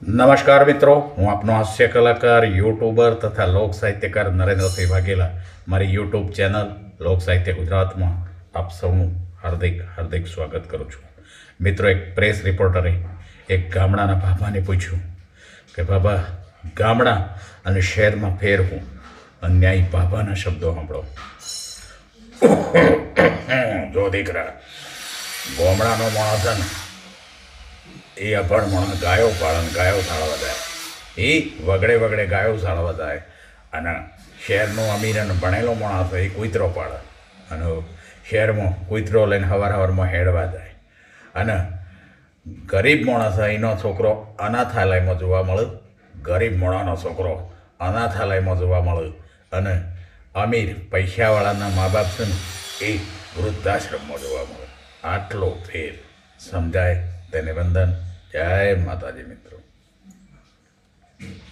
નમસ્કાર મિત્રો, હું આપનો હાસ્ય કલાકાર, યુટ્યુબર તથા લોક સાહિત્યકાર નરેન્દ્રસિંહ વાઘેલા. મારી યુટ્યુબ ચેનલ લોક સાહિત્ય ગુજરાતમાં આપ સૌનું હાર્દિક હાર્દિક સ્વાગત કરું છું. મિત્રો, એક પ્રેસ રિપોર્ટરે એક ગામડાના બાબાને પૂછ્યું કે બાબા, ગામડા અને શહેરમાં ફેર હું? અન્યાયી બાબાના શબ્દો સાંભળો. જો દીકરા, ગામડાનો માણસ છે ને એ અભણ માણસ ગાયો પાળે, ગાયો સાળવા જાય. એ વગડે વગડે ગાયો સાળવા જાય. અને શહેરનો અમીર અને ભણેલો માણસ એ કૂતરો પાડે અને શહેરમાં કૂતરો લઈને સવારમાં હેડવા જાય. અને ગરીબ માણસ એનો છોકરો અનાથાલયમાં જોવા મળે, ગરીબ માણસનો છોકરો અનાથાલયમાં જોવા મળે. અને અમીર પૈસાવાળાના મા બાપ છે ને એ વૃદ્ધાશ્રમમાં જોવા મળે. આટલો ફેર સમજાય તેને વંદન. જય માતાજી મિત્રો.